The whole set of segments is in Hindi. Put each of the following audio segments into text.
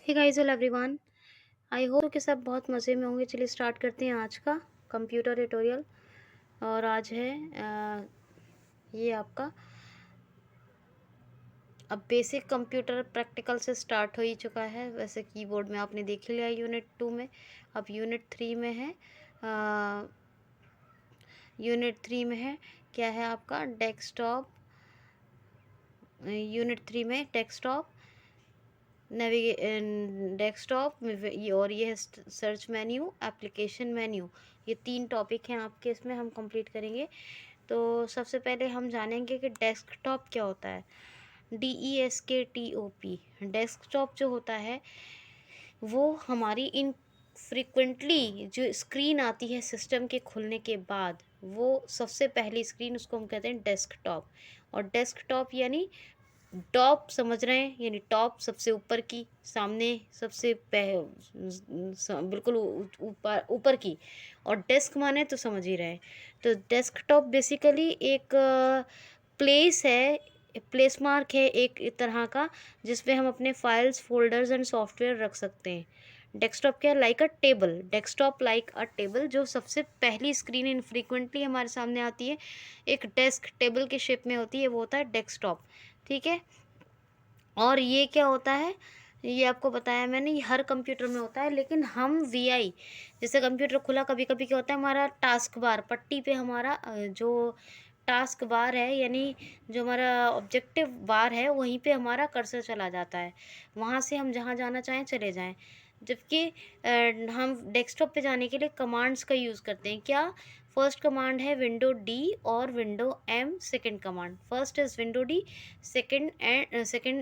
Hey guys hello everyone. I hope कि सब बहुत मज़े में होंगे। चलिए स्टार्ट करते हैं आज का कंप्यूटर ट्यूटोरियल। और आज है ये आपका अब बेसिक कंप्यूटर प्रैक्टिकल से स्टार्ट हो ही चुका है। वैसे कीबोर्ड में आपने देख लिया यूनिट 2 में, अब यूनिट 3 में है। यूनिट 3 में है क्या है आपका डेस्कटॉप। यूनिट 3 में डेस्कटॉप डेस्कटॉप और ये है सर्च मेन्यू, एप्लीकेशन मेन्यू। ये 3 टॉपिक हैं आपके, इसमें हम कंप्लीट करेंगे। तो सबसे पहले हम जानेंगे कि डेस्कटॉप क्या होता है। DESKTOP डेस्कटॉप जो होता है वो हमारी इन फ्रिक्वेंटली जो स्क्रीन आती है सिस्टम के खुलने के बाद, वो सबसे पहली स्क्रीन, उसको हम कहते हैं डेस्कटॉप। और डेस्कटॉप यानी टॉप समझ रहे हैं, यानी टॉप सबसे ऊपर की, सामने सबसे बिल्कुल ऊपर ऊपर की। और डेस्क माने तो समझ ही रहे हैं। तो डेस्कटॉप बेसिकली एक प्लेस है, प्लेस मार्क है एक तरह का, जिसपे हम अपने फाइल्स, फोल्डर्स एंड सॉफ्टवेयर रख सकते हैं। डेस्कटॉप क्या है? लाइक अ टेबल। डेस्कटॉप लाइक अ टेबल, जो सबसे पहली स्क्रीन इनफ्रीक्वेंटली हमारे सामने आती है, एक डेस्क टेबल के शेप में होती है, वो होता है डेस्कटॉप। ठीक है। और ये क्या होता है, ये आपको बताया मैंने, ये हर कंप्यूटर में होता है। लेकिन हम VI, जैसे कंप्यूटर खुला, कभी कभी क्या होता है, हमारा टास्क बार पट्टी पे हमारा जो टास्क बार है, यानी जो हमारा ऑब्जेक्टिव बार है, वहीं पे हमारा कर्सर चला जाता है। वहाँ से हम जहाँ जाना चाहें चले जाएं। जबकि हम डेस्कटॉप पे जाने के लिए कमांड्स का यूज़ करते हैं। क्या? फर्स्ट कमांड है विंडो डी और window M. Second command, first is window D, second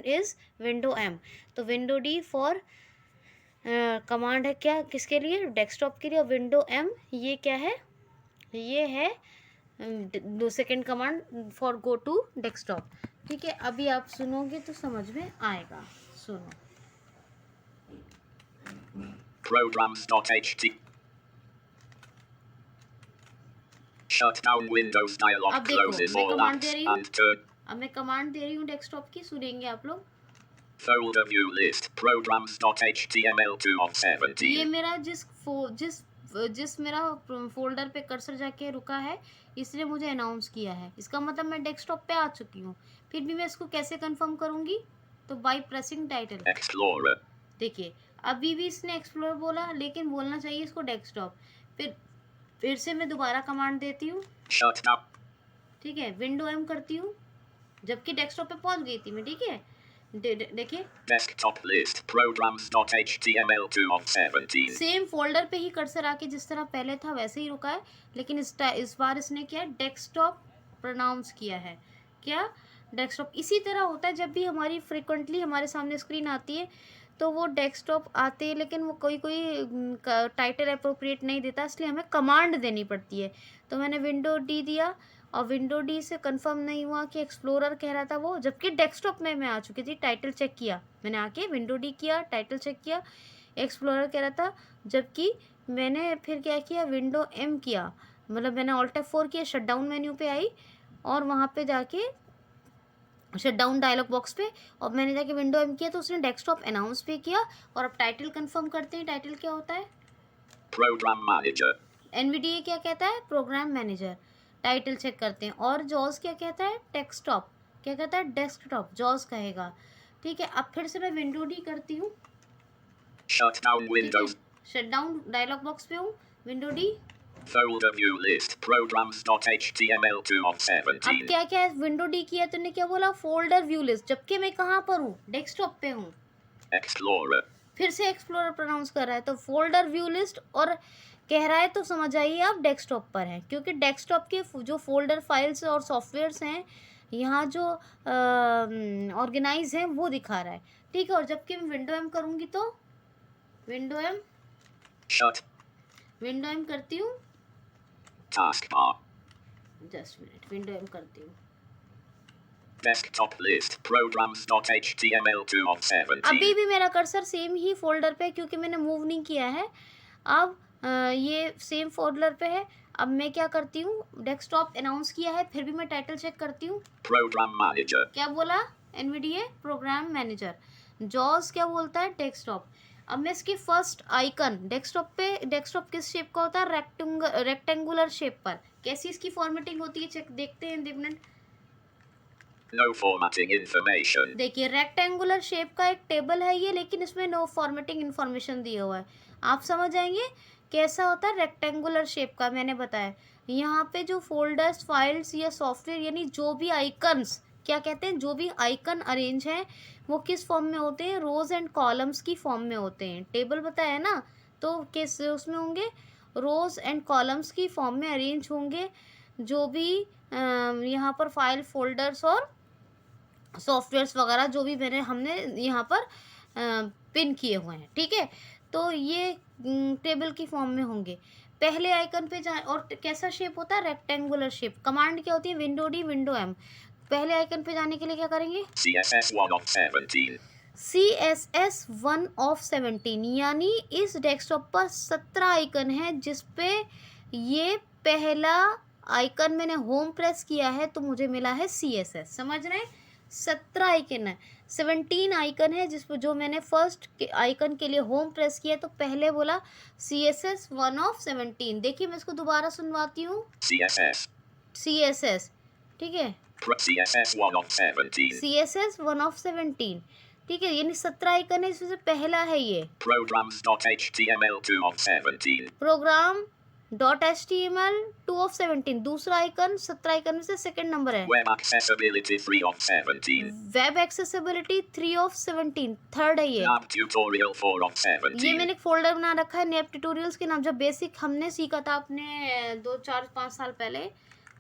is window M. तो विंडो डी फॉर कमांड है क्या, किसके लिए? डेस्कटॉप के लिए। और विंडो एम ये क्या है? ये है दो second command for go to desktop. ठीक है, अभी आप सुनोगे तो समझ में आएगा। सुनो। Programs.ht Shut down Windows dialog अब देखो closes मैं all कमांड दे apps रही हूँ, and turn अब मैं कमांड दे रही हूँ डेस्कटॉप की, सुनेंगे आप लोग। folder view list programs.html2 of ये 17. मेरा जिस मेरा फोल्डर पे कर्सर जाके रुका है, इसने मुझे अनाउंस किया है। इसका मतलब मैं डेस्कटॉप पे आ चुकी हूँ। फिर भी मैं इसको कैसे कंफर्म करूँगी? तो बाय प्रेसिंग टाइटल। Explorer देखिए, अभी भी इसने एक्सप्लोर बोला, लेकिन बोलना चाहिए इसको डेस्कटॉप। फिर से मैं दोबारा कमांड देती हूँ। shut down ठीक है, विंडो एम करती हूँ, जबकि डेस्कटॉप पे पहुँच गई थी मैं। ठीक है, देखिए desktop list programs.html2 of 17. Same folder पे ही कर्सर आके जिस तरह पहले था वैसे ही रुका है, लेकिन इस बार इसने क्या डेस्कटॉप प्रोनाउंस किया है। क्या? डेस्कटॉप। इसी तरह होता है जब भी हमारी फ्रिक्वेंटली हमारे सामने स्क्रीन आती है, तो वो डेस्कटॉप आते हैं, लेकिन वो कोई कोई टाइटल अप्रोप्रिएट नहीं देता, इसलिए हमें कमांड देनी पड़ती है। तो मैंने विंडो डी दिया, और विंडो डी से कंफर्म नहीं हुआ कि एक्सप्लोरर कह रहा था वो, जबकि डेस्कटॉप में मैं आ चुकी थी। टाइटल चेक किया मैंने, आके विंडो डी किया, टाइटल चेक किया, एक्सप्लोरर कह रहा था। जबकि मैंने फिर क्या किया, विंडो एम किया, मतलब मैंने ऑल्ट F4 किया, शट डाउन मेन्यू पे आई, और वहाँ पे जाके शट डाउन डायलॉग बॉक्स पे, और मैंने जाके विंडो एम किया, तो उसने डेस्कटॉप अनाउंस भी किया। और अब टाइटल कंफर्म करते हैं। टाइटल क्या होता है? program manager NVDA क्या कहता है? Programme manager. टाइटल चेक करते हैं। और जॉस क्या कहता है? डेस्कटॉप। क्या कहता है? डेस्कटॉप। जॉस कहेगा। ठीक है, अब फिर से मैं विंडो डी करती हूँ। shut down Windows shut down dialog box पे हूँ, window D. folder view list programs.html2 of 17. अब क्या क्या है, विंडो डी किया तो ने क्या बोला? फोल्डर व्यू लिस्ट, जबकि मैं कहाँ पर हूँ? डेस्कटॉप पे हूँ। Explorer फिर से एक्सप्लोरर प्रोनाउंस कर रहा है, तो फोल्डर व्यू लिस्ट और कह रहा है, तो समझ आइए आप डेस्कटॉप पर है, क्योंकि डेस्कटॉप के जो फोल्डर फाइल्स और सॉफ्टवेयर्स हैं, यहाँ जो ऑर्गेनाइज हैं, वो दिखा रहा है। ठीक है, और जबकि मैं विंडो एम करूँगी तो विंडो एम करती हूँ, taskbar just minute, window M करती हूँ। desktop list programs.html2 of 17. अभी भी मेरा कर्सर सेम ही फोल्डर पे, क्योंकि मैंने मूव नहीं किया है। अब ये सेम फोल्डर पे है। अब मैं क्या करती हूँ, डेस्कटॉप अनाउंस किया है, फिर भी मैं टाइटल चेक करती हूँ। program manager क्या बोला? NVDA programme manager. जॉस क्या बोलता है, डेस्कटॉप। अब मैं इसकी फर्स्ट आइकन डेस्कटॉप किस शेप का होता है, रेक्टेंगुलर शेप पर। कैसी इसकी फॉर्मेटिंग होती है, चेक देखते हैं डिफरेंट। No formatting information. देखिए रेक्टेंगुलर शेप का एक टेबल है ये, लेकिन इसमें नो फॉर्मेटिंग इन्फॉर्मेशन दिया हुआ है। आप समझ आएंगे कैसा होता है रेक्टेंगुलर शेप का, मैंने बताया। यहाँ पे जो फोल्डर्स, फाइल्स या सॉफ्टवेयर, यानी जो भी आइकन्स, क्या कहते हैं, जो भी आइकन अरेंज हैं वो किस फॉर्म में होते हैं, रोज एंड कॉलम्स की फॉर्म में होते हैं। टेबल बताया है ना, तो किस उसमें होंगे, रोज एंड कॉलम्स की फॉर्म में अरेंज होंगे। जो भी यहाँ पर फाइल, फोल्डर्स और सॉफ्टवेयर्स वगैरह जो भी हमने यहाँ पर पिन किए हुए हैं, ठीक है। तो ये टेबल की फॉर्म में होंगे। पहले आइकन पे जाए, और कैसा शेप होता है, रेक्टेंगुलर शेप। कमांड क्या होती है, विंडो डी, विंडो एम। पहले आइकन पे जाने के लिए क्या करेंगे, CSS 1 of 17. CSS 1 ऑफ 17, यानी इस डेस्कटॉप पर 17 आइकन है, जिस पे ये पहला आइकन मैंने होम प्रेस किया है तो मुझे मिला है CSS। समझ रहे हैं, 17 आइकन है, 17 आइकन है, जिस पर जो मैंने फर्स्ट आइकन के लिए होम प्रेस किया तो पहले बोला CSS 1 ऑफ 17। देखिए मैं इसको दोबारा सुनवाती हूँ, CSS, ठीक है, CSS 1 of 17. CSS 1 ऑफ 17, ठीक है, यानी 17 आइकन है, इसमें से पहला है ये Programs.html 2 of 17. Program dot HTML 2 of 17। दूसरा आइकन 17 आइकन में से सेकंड नंबर है। Web Accessibility 3 of 17. Web accessibility 3 of 17, third है ये। Lab Tutorial 4 of ये 17. मैंने एक फोल्डर बना रखा है नैप ट्यूटोरियल्स के नाम। जब बेसिक हमने सीखा था अपने 2-4-5 साल पहले,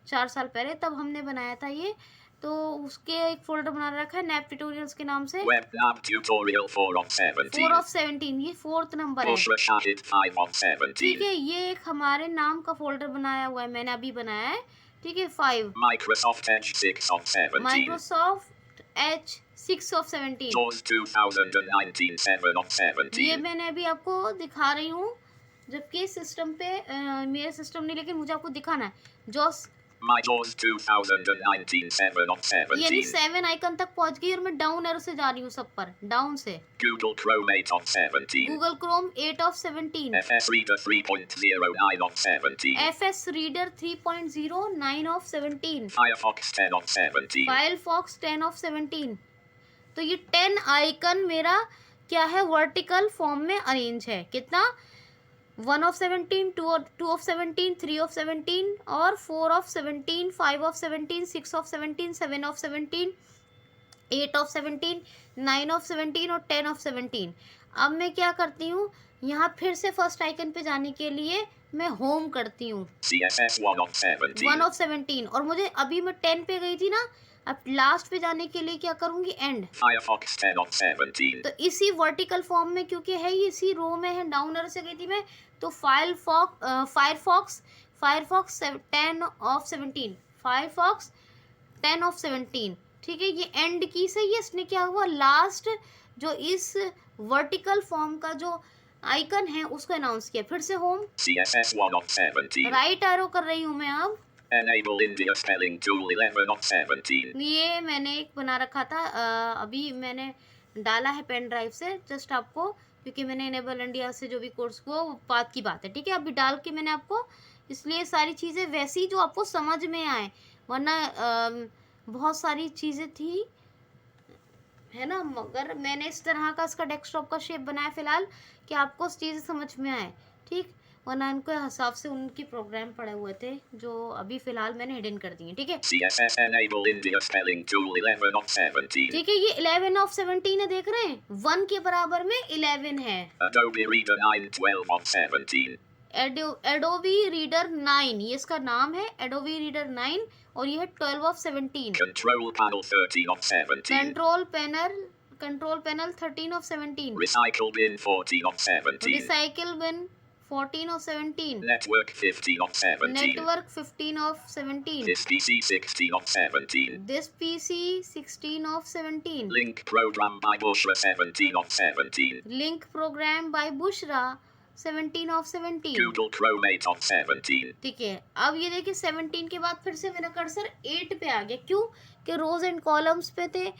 4 साल पहले, तब हमने बनाया था ये, तो उसके एक फोल्डर बना रखा है नैप ट्यूटोरियल्स के नाम से। Web Lab Tutorial 4 of 4 17. Of 17, ये फोर्थ नंबर है, Bushra Shahid 5 of ठीक 17. है। ये एक हमारे नाम का फोल्डर बनाया हुआ है, मैंने अभी बनाया है, ठीक है। 5 Microsoft Edge 6 of 17. Microsoft Edge 6 of 17। JAWS 2019 7 of ये 17. मैंने अभी आपको दिखा रही हूँ, जबकि सिस्टम पे मेरे सिस्टम नहीं, लेकिन मुझे आपको दिखाना है। जॉस, My JAWS 2019 7 of यानी 17. 7 आइकन तक पहुंच गई, और मैं डाउन एरो से जा रही हूँ, सब पर डाउन से। Google Chrome 8 of 17. Google Chrome 8 of 17। FS Reader 3.09 of 17. FS reader 3.09 of 17। Firefox 10 of 17. Firefox 10 of 17। तो ये 10 आइकन मेरा क्या है, वर्टिकल फॉर्म में अरेंज है। कितना, 1 ऑफ 17, 2 ऑफ 17, 3 ऑफ 17 और 4 of 17, 5 of 17, 6 of 17, 7 of 17, 8 of 17, 9 of 17 और 10 ऑफ 17। अब मैं क्या करती हूँ, यहाँ फिर से फर्स्ट आइकन पे जाने के लिए मैं होम करती हूँ, CSS 1 of 17. 1 ऑफ 17, और मुझे अभी मैं 10 पे गई थी ना, अब लास्ट पे जाने के लिए क्या करूँगी, एंड। Firefox 10 of 17. तो इसी वर्टिकल फॉर्म में, क्योंकि है ये इसी रो में है, डाउन एरो से गई थी मैं, तो फायरफॉक्स 10 ऑफ 17, फायरफॉक्स 10 ऑफ 17, ठीक है। ये एंड की से ही इसने क्या हुआ, लास्ट जो इस वर्टिकल फॉर्म का जो आइकन है उसको अनाउंस किया। फिर से home, CSS 1 of 17. Right arrow कर रही हूँ मैं अब। Enable India Spelling Tool 11 of 17. ये मैंने एक बना रखा था, अभी मैंने डाला है पेन ड्राइव से, जस्ट आपको, क्योंकि मैंने इनेबल इंडिया से जो भी कोर्स हुआ वो बात की बात है, ठीक है। अभी डाल के मैंने आपको, इसलिए सारी चीज़ें वैसी जो आपको समझ में आए, वरना बहुत सारी चीज़ें थी, है ना, मगर मैंने इस तरह का इसका डेस्कटॉप का शेप बनाया फिलहाल कि आपको चीज़ें समझ में आए, ठीक। वरना उनके हिसाब से उनकी प्रोग्राम पड़े हुए थे, जो अभी फिलहाल मैंने हिडन कर दिए, ठीक है। CSS Enable India Spelling Tool 11 of 17. ठीक है, ये 11 ऑफ 17 है, देख रहे हैं, 1 के बराबर में 11 है। Adobe Reader 9 12 of 17. Adobe reader 9, ये इसका नाम है, एडोबी रीडर 9, और ये है 12 of 17। Control Panel 13 of 17. Control panel 13 of 17। Recycle Bin 14 of 17. Recycle bin 14 of 17। Network 15 of 17. Network 15 of 17। This PC 16 of 17. This PC 16 of 17। Link Program by Bushra 17 of 17. Link program by Bushra 17 of 17। Google Chrome 8 of 17. ठीक है, अब ये देखिए 17 के बाद फिर से मेरा कर्सर 8 पे आ गया। क्यों, कि रोज एंड कॉलम्स पे थे,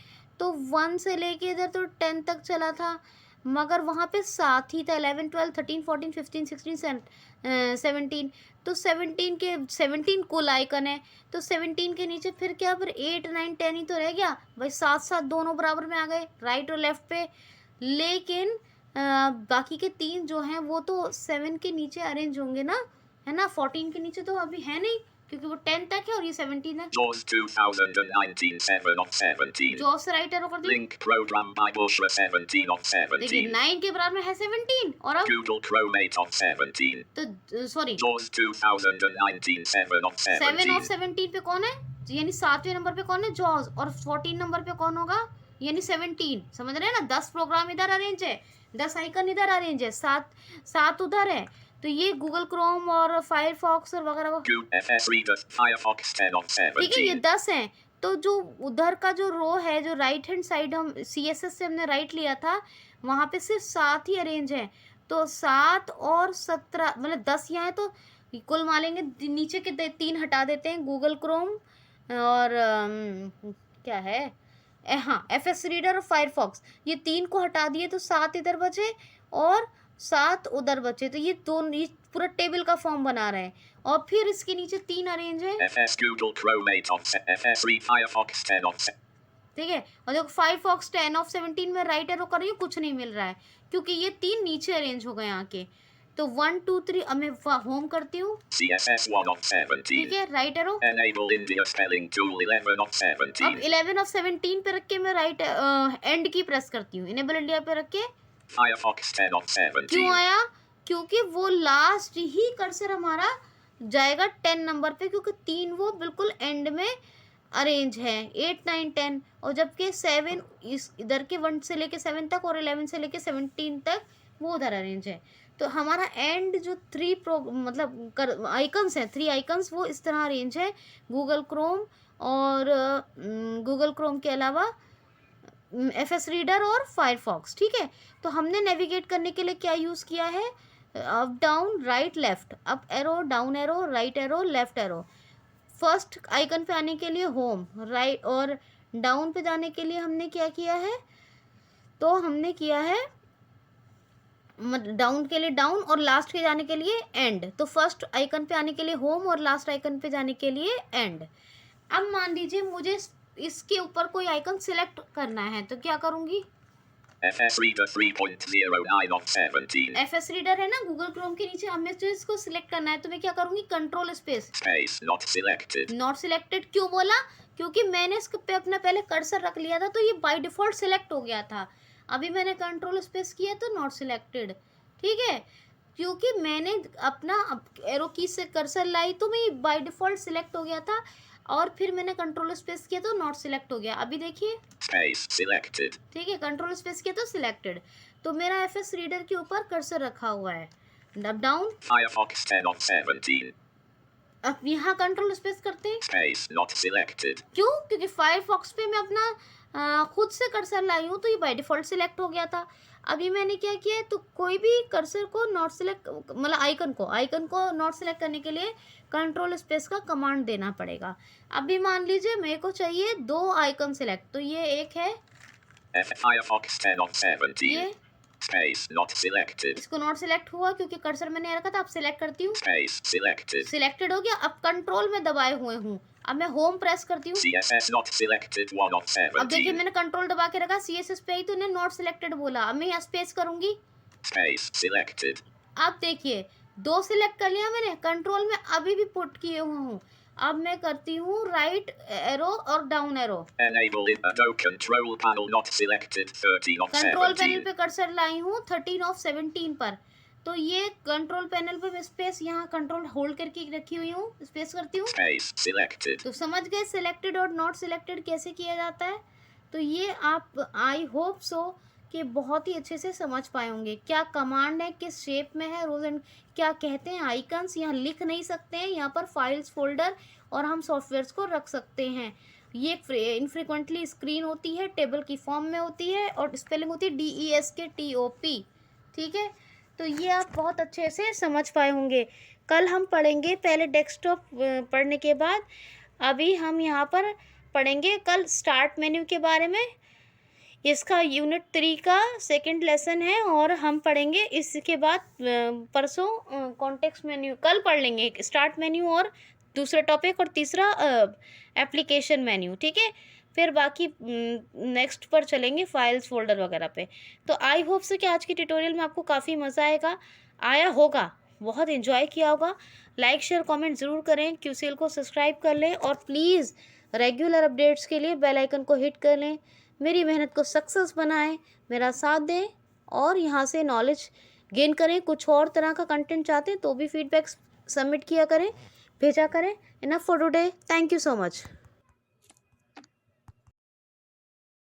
तो 1 से लेके इधर तो 10 तक चला था, मगर वहाँ पे साथ ही था 11, 12, 13, 14, 15, 16, 17। तो 17 कुल आइकन है, तो 17 के नीचे फिर क्या, फिर 8, 9, 10 ही तो रह गया भाई, साथ साथ दोनों बराबर में आ गए राइट और लेफ्ट पे। लेकिन बाकी के 3 जो हैं वो तो 7 के नीचे अरेंज होंगे ना, है ना। 14 के नीचे तो अभी है नहीं, क्योंकि वो 10 तक है और ये 17 है। JAWS 2019 7 of 17. जॉस से राइट एरो कर दी। Link program by Bushra 17 of देखिए 17. 9 के बराबर में है 17, और अब Google Chrome 8 of 17. तो सॉरी JAWS 2019 7 of 7 ऑफ 17. 17 पे कौन है, यानी 7वें नंबर पे कौन है, जॉज, और 14 नंबर पे कौन होगा, यानी 17। समझ रहे हैं ना, 10 प्रोग्राम इधर अरेंज है, 10 आइकन इधर अरेंज है, 7 उधर है। तो ये गूगल क्रोम और फायरफॉक्स और वगैरह, FS Reader Firefox 10 of ठीक है, ये 17. 10 हैं। तो जो उधर का जो रो है, जो राइट हैंड साइड हम CSS से हमने राइट लिया था, वहाँ पे सिर्फ 7 ही अरेंज हैं। तो 7 और 17 मतलब 10 यहाँ है, तो कुल मालेंगे नीचे के 3 हटा देते हैं, गूगल क्रोम और क्या है, हाँ FS रीडर और फायरफॉक्स, ये 3 को हटा दिए तो 7 इधर बचे और 7 उधर बचे। तो ये दोनों, ये पूरा टेबल का फॉर्म बना रहे हैं। और फिर इसके नीचे 3 अरेंज है, FS Google Chrome 8 of FS Read Firefox 10 of ठीक है। और देखो फायरफॉक्स 10 ऑफ 17 में राइट एरो कर रही हूँ, कुछ नहीं मिल रहा है, क्योंकि ये 3 नीचे अरेंज हो गए आके। तो 1, 2, 3 अब मैं होम करती हूँ, CSS 1 of ठीक 17. है, right arrow. Enable India Spelling Tool 11 of अब 17. 11 ऑफ 17 पे रख के मैं राइट एंड की प्रेस करती हूँ, इनेबल इंडिया पे रख के। Firefox 10 of 17. क्यों आया, क्योंकि वो लास्ट ही कर्सर हमारा जाएगा 10 नंबर पे, क्योंकि 3 वो बिल्कुल एंड में अरेंज है, 8, 9, 10, और जबकि 7 इस इधर के 1 से लेके 7 तक और 11 से लेके 17 तक वो उधर अरेंज है। तो हमारा एंड जो 3 मतलब आइकन्स हैं, 3 आइकन्स, वो इस तरह अरेंज है, गूगल क्रोम और गूगल क्रोम के अलावा FS रीडर और फायरफॉक्स, ठीक है। तो हमने नेविगेट करने के लिए क्या यूज़ किया है, up down right left, up arrow down arrow right arrow left arrow. First icon पे आने के लिए होम राइट, और डाउन पे जाने के लिए हमने क्या किया है, तो हमने किया है डाउन के लिए डाउन और लास्ट पे जाने के लिए एंड। तो फर्स्ट आइकन पे आने के लिए होम और लास्ट आइकन पे जाने के लिए एंड। अब मान लीजिए मुझे इसके ऊपर कोई आइकन सिलेक्ट करना है, तो क्या करूँगी, FS Reader 3.09 of 17. FS reader है ना गूगल क्रोम के नीचे, हमें जो इसको सिलेक्ट करना है, तो मैं क्या करूँगी, control space, Space not selected. Not selected. क्यों बोला, क्योंकि मैंने इस पे अपना पहले कर्सर रख लिया था, तो ये बाय डिफ़ॉल्ट सिलेक्ट हो गया था। अभी मैंने कंट्रोल स्पेस किया तो नॉट सिलेक्टेड, ठीक है, क्योंकि मैंने अपना एरो की से कर्सर लाई तो मैं बाय डिफ़ॉल्ट सिलेक्ट हो गया था, और फिर मैंने कंट्रोल स्पेस किया तो नॉट सिलेक्ट हो गया। अभी देखिए, Space selected. ठीक है, कंट्रोल स्पेस किया तो सिलेक्टेड। तो मेरा FS रीडर के ऊपर कर्सर रखा हुआ है, अब डाउन, Firefox 10 of 17. अब यहाँ कंट्रोल स्पेस करते हैं, Space not selected. क्यों, क्योंकि फायरफॉक्स पे मैं अपना खुद से कर्सर लाई हूँ, तो ये बाय डिफ़ॉल्ट सिलेक्ट हो गया था। अभी मैंने क्या किया है, तो कोई भी कर्सर को नॉट सिलेक्ट, मतलब आइकन को नॉट सिलेक्ट करने के लिए कंट्रोल स्पेस का कमांड देना पड़ेगा। अभी मान लीजिए मेरे को चाहिए 2 आइकन सिलेक्ट, तो ये एक है, Firefox 10 of 17. ये Space not selected. इसको नॉट सिलेक्ट हुआ क्योंकि कर्सर मैंने रखा था। अब सिलेक्ट करती हूँ, Space selected. सिलेक्टेड हो गया। अब कंट्रोल में दबाए हुए हूँ, अब मैं होम प्रेस करती हूँ। CSS not selected 1 of अब देखिए 17. मैंने कंट्रोल दबा के रखा, CSS पे आई तो उन्हें नॉट सिलेक्टेड बोला। अब मैं यहाँ स्पेस करूँगी, Space selected. अब देखिए 2 सिलेक्ट कर लिया मैंने, कंट्रोल में अभी भी पुट किए हुए हूँ। अब मैं करती हूँ राइट एरो और down arrow, Enable it. No control panel not selected 13 of control panel 17. पे कर्सर लाई हूँ 13 ऑफ 17 पर। तो ये कंट्रोल पैनल पे मैं स्पेस यहाँ कंट्रोल होल्ड करके रखी हुई हूँ, स्पेस करती हूँ। Space selected. तो समझ गए सिलेक्टेड और नॉट सिलेक्टेड कैसे किया जाता है। तो ये आप आई होप सो कि बहुत ही अच्छे से समझ पाए होंगे, क्या कमांड है, किस शेप में है, रोज एंड क्या कहते हैं आइकन्स, यहाँ लिख नहीं सकते हैं, यहाँ पर फाइल्स फोल्डर और हम सॉफ्टवेयर्स को रख सकते हैं। ये इनफ्रीक्वेंटली स्क्रीन होती है, टेबल की फॉर्म में होती है, और स्पेलिंग होती है DESKTOP, ठीक है। तो ये आप बहुत अच्छे से समझ पाए होंगे। कल हम पढ़ेंगे, पहले डेस्कटॉप पढ़ने के बाद अभी हम यहाँ पर पढ़ेंगे कल स्टार्ट मेन्यू के बारे में, इसका यूनिट 3 का सेकंड लेसन है और हम पढ़ेंगे इसके बाद परसों कॉन्टेक्स्ट मेन्यू, कल पढ़ लेंगे एक स्टार्ट मेन्यू और दूसरा टॉपिक और तीसरा एप्लीकेशन मेन्यू, ठीक है। फिर बाकी नेक्स्ट पर चलेंगे फाइल्स फोल्डर वगैरह पे। तो आई होप से कि आज की ट्यूटोरियल में आपको काफ़ी मज़ा आया होगा, बहुत इन्जॉय किया होगा। लाइक शेयर कमेंट ज़रूर करें, क्यूसीएल को सब्सक्राइब कर लें और प्लीज़ रेगुलर अपडेट्स के लिए बेल आइकन को हिट कर लें। मेरी मेहनत को सक्सेस बनाएं, मेरा साथ दें और यहाँ से नॉलेज गेन करें। कुछ और तरह का कंटेंट चाहते हैं तो भी फीडबैक सबमिट किया करें, भेजा करें। Enough for today, thank you so much.